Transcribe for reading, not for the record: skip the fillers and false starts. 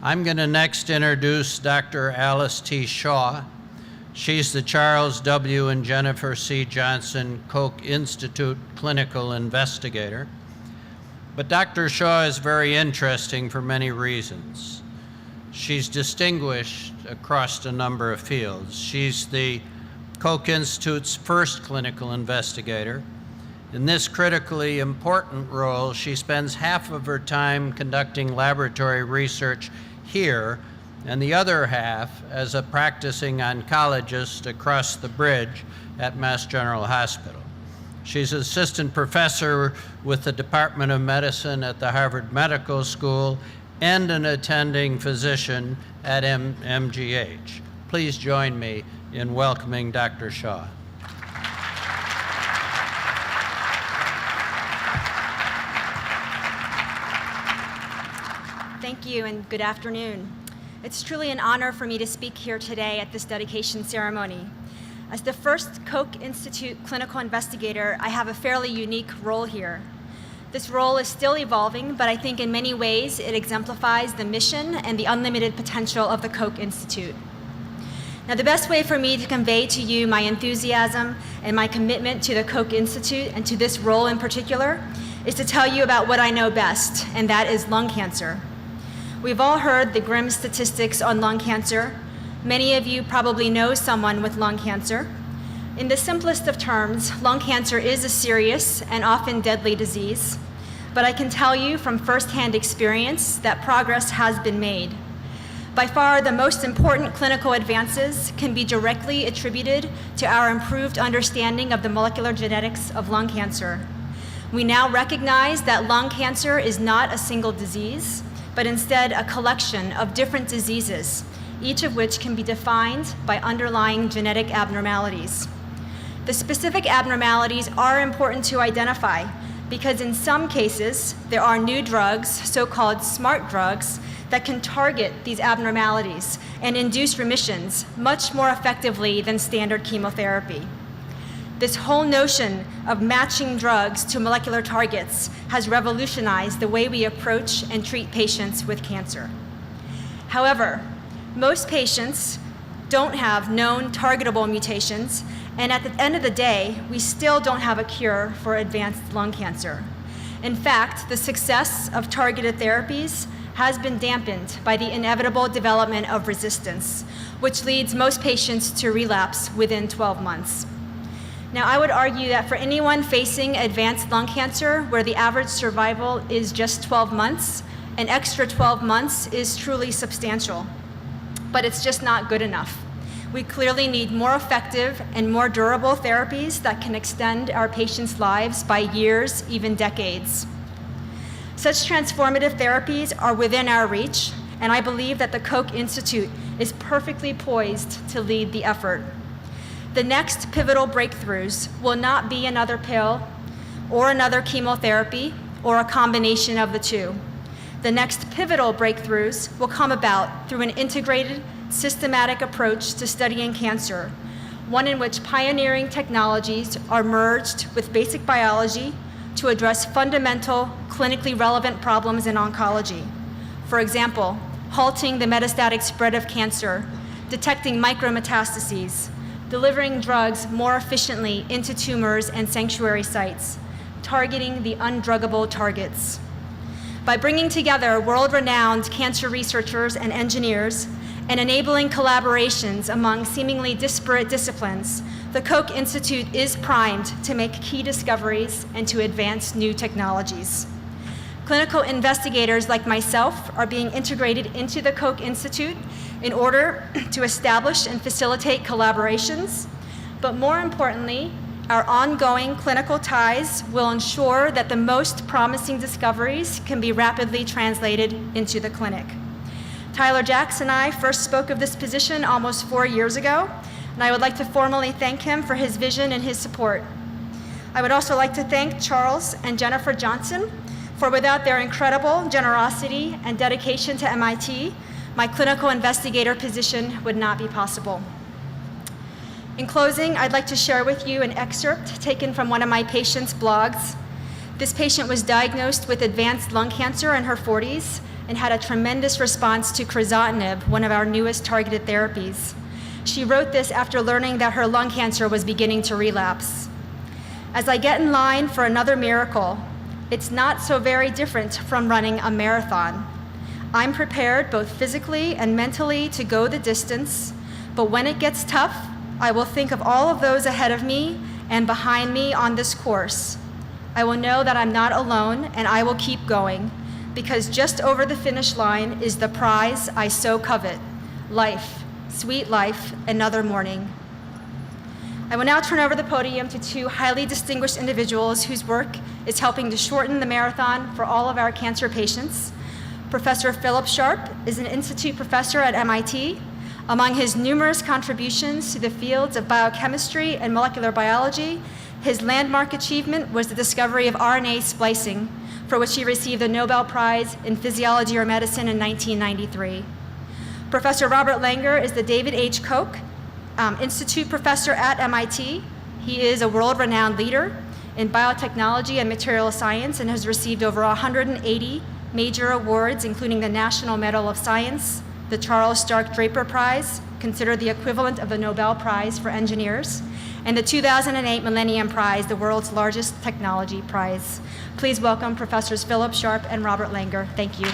I'm going to next introduce Dr. Alice T. Shaw. She's the Charles W. and Jennifer C. Johnson Koch Institute Clinical Investigator. But Dr. Shaw is very interesting for many reasons. She's distinguished across a number of fields. She's the Koch Institute's first clinical investigator. In this critically important role, she spends half of her time conducting laboratory research here and the other half as a practicing oncologist across the bridge at Mass General Hospital. She's an assistant professor with the Department of Medicine at the Harvard Medical School and an attending physician at MGH. Please join me in welcoming Dr. Shaw. Thank you and good afternoon. It's truly an honor for me to speak here today at this dedication ceremony. As the first Koch Institute clinical investigator, I have a fairly unique role here. This role is still evolving, but I think in many ways it exemplifies the mission and the unlimited potential of the Koch Institute. Now, the best way for me to convey to you my enthusiasm and my commitment to the Koch Institute and to this role in particular is to tell you about what I know best, and that is lung cancer. We've all heard the grim statistics on lung cancer. Many of you probably know someone with lung cancer. In the simplest of terms, lung cancer is a serious and often deadly disease, but I can tell you from firsthand experience that progress has been made. By far, the most important clinical advances can be directly attributed to our improved understanding of the molecular genetics of lung cancer. We now recognize that lung cancer is not a single disease, but instead a collection of different diseases, each of which can be defined by underlying genetic abnormalities. The specific abnormalities are important to identify because in some cases, there are new drugs, so-called smart drugs, that can target these abnormalities and induce remissions much more effectively than standard chemotherapy. This whole notion of matching drugs to molecular targets has revolutionized the way we approach and treat patients with cancer. However, most patients don't have known targetable mutations, and at the end of the day, we still don't have a cure for advanced lung cancer. In fact, the success of targeted therapies has been dampened by the inevitable development of resistance, which leads most patients to relapse within 12 months. Now, I would argue that for anyone facing advanced lung cancer, where the average survival is just 12 months, an extra 12 months is truly substantial. But it's just not good enough. We clearly need more effective and more durable therapies that can extend our patients' lives by years, even decades. Such transformative therapies are within our reach, and I believe that the Koch Institute is perfectly poised to lead the effort. The next pivotal breakthroughs will not be another pill or another chemotherapy or a combination of the two. The next pivotal breakthroughs will come about through an integrated, systematic approach to studying cancer, one in which pioneering technologies are merged with basic biology to address fundamental, clinically relevant problems in oncology. For example, halting the metastatic spread of cancer, detecting micrometastases, delivering drugs more efficiently into tumors and sanctuary sites, targeting the undruggable targets. By bringing together world-renowned cancer researchers and engineers and enabling collaborations among seemingly disparate disciplines, the Koch Institute is primed to make key discoveries and to advance new technologies. Clinical investigators like myself are being integrated into the Koch Institute in order to establish and facilitate collaborations, but more importantly, our ongoing clinical ties will ensure that the most promising discoveries can be rapidly translated into the clinic. Tyler Jacks and I first spoke of this position almost 4 years ago, and I would like to formally thank him for his vision and his support. I would also like to thank Charles and Jennifer Johnson, for without their incredible generosity and dedication to MIT, my clinical investigator position would not be possible. In closing, I'd like to share with you an excerpt taken from one of my patients' blogs. This patient was diagnosed with advanced lung cancer in her 40s and had a tremendous response to crizotinib, one of our newest targeted therapies. She wrote this after learning that her lung cancer was beginning to relapse. As I get in line for another miracle, it's not so very different from running a marathon. I'm prepared both physically and mentally to go the distance, but when it gets tough, I will think of all of those ahead of me and behind me on this course. I will know that I'm not alone, and I will keep going, because just over the finish line is the prize I so covet, life, sweet life, another morning. I will now turn over the podium to two highly distinguished individuals whose work is helping to shorten the marathon for all of our cancer patients. Professor Phillip Sharpe is an institute professor at MIT. Among his numerous contributions to the fields of biochemistry and molecular biology, his landmark achievement was the discovery of RNA splicing, for which he received the Nobel Prize in Physiology or Medicine in 1993. Professor Robert Langer is the David H. Koch Institute Professor at MIT. He is a world-renowned leader in biotechnology and material science and has received over 180 major awards, including the National Medal of Science, the Charles Stark Draper Prize, considered the equivalent of the Nobel Prize for engineers, and the 2008 Millennium Prize, the world's largest technology prize. Please welcome Professors Phillip Sharpe and Robert Langer. Thank you.